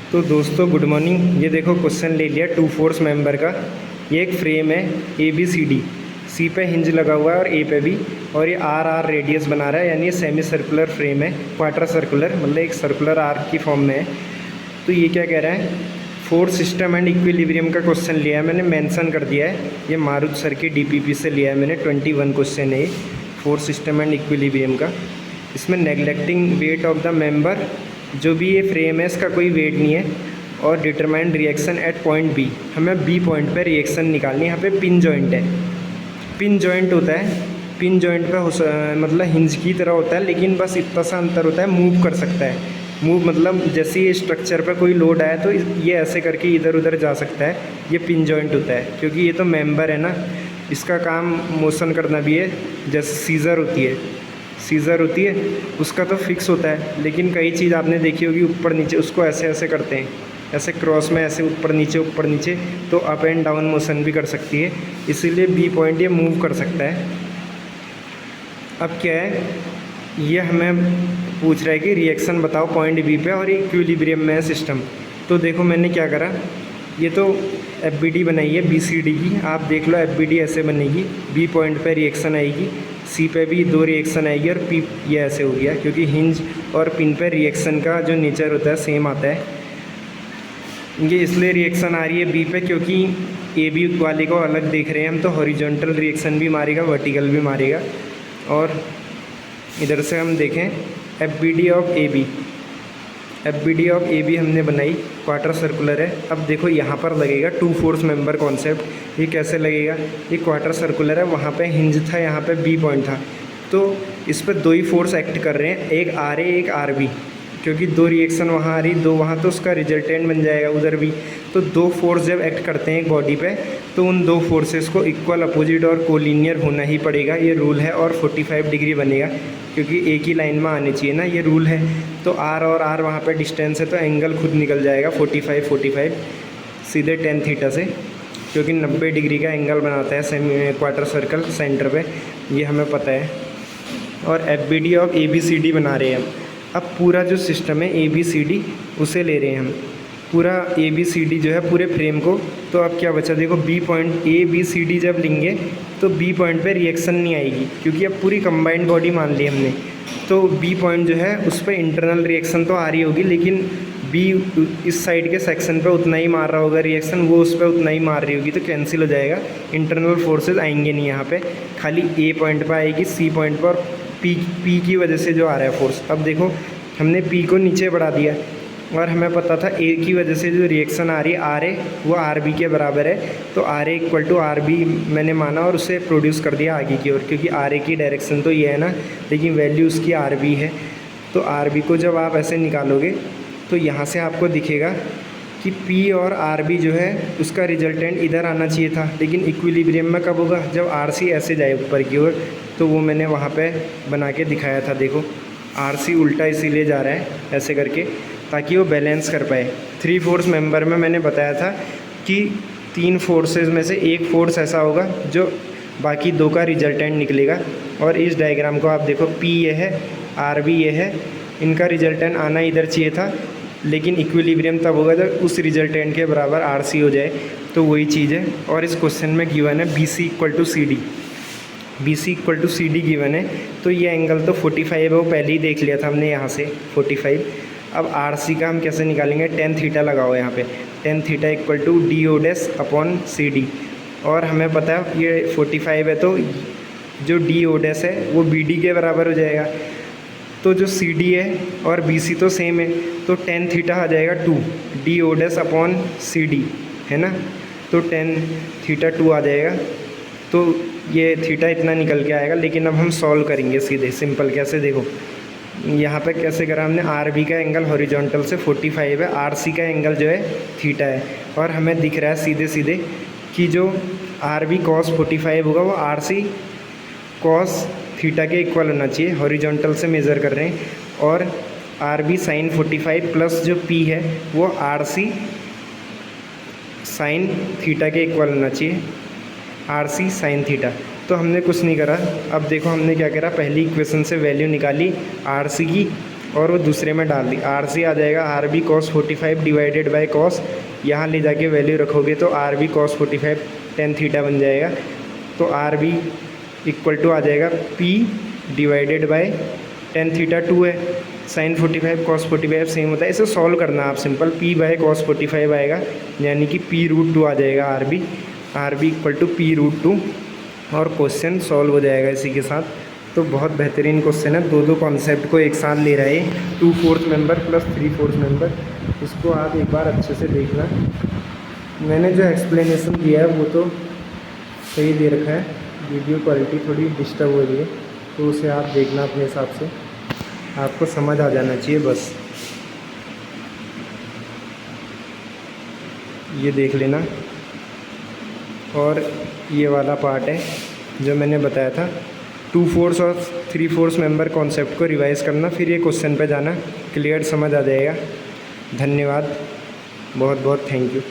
तो दोस्तों good morning. ये देखो क्वेश्चन ले लिया 2 फोर्स मेंबर का। ये एक फ्रेम है ABCD, सी पे हिंज लगा हुआ है और ए पे भी, और ये RR रेडियस बना रहा है, यानी ये सेमी सर्कुलर फ्रेम है, क्वार्टर सर्कुलर, मतलब एक सर्कुलर आर्क की फॉर्म में है। तो ये क्या कह रहा है, फोर्स सिस्टम एंड इक्विलिब्रियम का क्वेश्चन लिया है, मैंने मेंशन कर दिया है। ये मारुति सर की DPP से लिया है मैंने, 21 क्वेश्चन है ये फोर्स सिस्टम एंड इक्विलिब्रियम का। इसमें नेगलेक्टिंग वेट ऑफ द मेंबर, जो भी ये फ्रेम है इसका कोई वेट नहीं है, और determined reaction at point B, हमें बी पॉइंट पे रिएक्शन निकालनी है। यहाँ पे पिन जॉइंट है, पिन जॉइंट होता है, पिन जॉइंट पे मतलब हिंज की तरह होता है, लेकिन बस इतना सा अंतर होता है, मूव कर सकता है। मूव मतलब जैसे ये स्ट्रक्चर पे कोई लोड आया तो ये ऐसे करके इधर उधर जा सकता है, ये पिन जॉइंट होता है। क्योंकि ये तो मेंबर है ना, इसका काम मोशन करना भी है। जैसे सीज़र होती है उसका तो फिक्स होता है, लेकिन कई चीज़ आपने देखी होगी ऊपर नीचे, उसको ऐसे ऐसे करते हैं, ऐसे क्रॉस में, ऐसे ऊपर नीचे, तो अप एंड डाउन मोशन भी कर सकती है, इसीलिए बी पॉइंट ये मूव कर सकता है। अब क्या है, ये हमें पूछ रहा है कि रिएक्शन बताओ पॉइंट बी पे, और इक्विलिब्रियम में है सिस्टम। तो देखो मैंने क्या करा, ये तो FBD बनाई है BCD की, आप देख लो FBD ऐसे बनेगी, बी पॉइंट पे रिएक्शन आएगी, सी पे भी 2 रिएक्शन आएगी, और पी ये ऐसे हो गया, क्योंकि हिंज और पिन पे रिएक्शन का जो नेचर होता है सेम आता है। ये इसलिए रिएक्शन आ रही है बी पे, क्योंकि AB वाले को अलग देख रहे हैं हम, तो हॉरिजॉन्टल रिएक्शन भी मारेगा, वर्टिकल भी मारेगा। और इधर से हम देखें FBD ऑफ AB हमने बनाई, क्वार्टर सर्कुलर है। अब देखो यहाँ पर लगेगा 2 फोर्स मेंबर कॉन्सेप्ट। ये कैसे लगेगा, ये क्वार्टर सर्कुलर है, वहाँ पे हिंज था, यहाँ पे बी पॉइंट था, तो इस पर 2 ही फोर्स एक्ट कर रहे हैं, एक RA एक RB, क्योंकि 2 रिएक्शन वहाँ आ रही, 2 वहाँ, तो उसका रिजल्टेंट बन जाएगा उधर भी। तो 2 फोर्स जब एक्ट करते हैं एक बॉडी पे, तो उन 2 फोर्सेस को इक्वल, अपोजिट और कोलिनियर होना ही पड़ेगा, ये रूल है। और 45 डिग्री बनेगा, क्योंकि एक ही लाइन में आने चाहिए ना, ये रूल है। तो R और R वहाँ पे डिस्टेंस है, तो एंगल खुद निकल जाएगा 45 सीधे tan थीटा से, क्योंकि 90 डिग्री का एंगल बनाता है सेमी क्वार्टर सर्कल सेंटर पे, ये हमें पता है। और FBD ऑफ ABCD बना रहे हैं हम। अब पूरा जो सिस्टम है ABCD, उसे ले रहे हैं हम, पूरा ABCD जो है पूरे फ्रेम को। तो अब क्या बचा, देखो बी पॉइंट, ABCD जब लेंगे तो बी पॉइंट पे रिएक्शन नहीं आएगी, क्योंकि अब पूरी कंबाइंड बॉडी मान ली हमने। तो बी पॉइंट जो है उस पर इंटरनल रिएक्शन तो आ रही होगी, लेकिन बी इस साइड के सेक्शन पे उतना ही मार रहा होगा रिएक्शन, वो उस पर उतना ही मार रही होगी, तो कैंसिल हो जाएगा, इंटरनल फोर्सेज आएंगे नहीं यहाँ पे, खाली A पॉइंट पर आएगी, C पॉइंट पर, और P की वजह से जो आ रहा है फोर्स। अब देखो हमने P को नीचे बढ़ा दिया, और हमें पता था A की वजह से जो रिएक्शन आ रही है RA वो RB के बराबर है, तो RA इक्वल टू RB मैंने माना और उसे प्रोड्यूस कर दिया आगे की ओर, क्योंकि RA की डायरेक्शन तो ये है ना, लेकिन वैल्यू उसकी RB है। तो RB को जब आप ऐसे निकालोगे तो यहाँ से आपको दिखेगा कि P और RB जो है उसका रिजल्टेंट इधर आना चाहिए था, लेकिन इक्विलिब्रियम में कब होगा, जब RC ऐसे जाए ऊपर की ओर। तो वो मैंने वहाँ पे बना के दिखाया था, देखो RC उल्टा इसीलिए जा रहा है ऐसे करके, ताकि वो बैलेंस कर पाए। 3 फोर्स मेंबर में मैंने बताया था कि 3 फोर्सेस में से एक फोर्स ऐसा होगा जो बाकी 2 का रिजल्टेंट निकलेगा। और इस डायग्राम को आप देखो, P ये है, RB ये है, इनका रिजल्टेंट आना इधर चाहिए था, लेकिन इक्विलिब्रियम तब होगा जब उस रिजल्टेंट के बराबर RC हो जाए, तो वही चीज़ है। और इस क्वेश्चन में गिवन है BC equal to CD given है, तो ये एंगल तो 45 है, वो पहले ही देख लिया था हमने यहाँ से 45। अब RC का हम कैसे निकालेंगे, tan थीटा लगाओ यहाँ पे, tan theta equal to DO' upon CD, और हमें पता है ये 45 है, तो जो DO' है वो BD के बराबर हो जाएगा। तो जो CD है और BC तो सेम है, तो tan थीटा आ जाएगा 2 DO' अपॉन CD, है ना, तो tan थीटा 2 आ जाएगा। तो ये थीटा इतना निकल के आएगा। लेकिन अब हम सॉल्व करेंगे सीधे, सिंपल कैसे, देखो यहाँ पे कैसे करा हमने, RB का एंगल हॉरिजॉन्टल से 45 है, RC का एंगल जो है थीटा है, और हमें दिख रहा है सीधे सीधे कि जो RB cos 45 होगा वो RC cos थीटा के इक्वल होना चाहिए, हॉरिजॉन्टल से मेज़र कर रहे हैं। और RB sin 45 प्लस जो P है वो RC sin थीटा के इक्वल होना चाहिए, RC sin थीटा। तो हमने कुछ नहीं करा। अब देखो हमने क्या करा, पहली इक्वेशन से वैल्यू निकाली RC की, और वो दूसरे में डाल दी। आर सी आ जाएगा R B cos 45 divided by cos, यहाँ ले जाके वैल्यू रखोगे तो R B cos 45 tan theta बन जाएगा। तो आर बी इक्वल टू आ जाएगा P divided by tan theta 2 है, साइन 45 कॉस 45 सेम होता है। इसे सॉल्व करना आप सिंपल, पी बाय कॉस 45 आएगा, यानी कि पी रूट 2 आ जाएगा R B equal to P root 2, और क्वेश्चन सॉल्व हो जाएगा इसी के साथ। तो बहुत बेहतरीन क्वेश्चन है, दो कॉन्सेप्ट को एक साथ ले रहे हैं, 2/4 मेंबर प्लस 3/4 मेंबर। इसको आप एक बार अच्छे से देखना, मैंने जो एक्सप्लेनेशन दिया है वो तो सही दे रखा है, वीडियो क्वालिटी थोड़ी डिस्टर्ब हो रही है तो उसे आप देखना अपने हिसाब से, आपको समझ आ जाना चाहिए बस। ये देख लेना। और ये वाला पार्ट है जो मैंने बताया था, 2/4 और 3/4 मेंबर कॉन्सेप्ट को रिवाइज़ करना, फिर ये क्वेश्चन पे जाना, क्लियर समझ आ जाएगा। धन्यवाद, बहुत बहुत थैंक यू।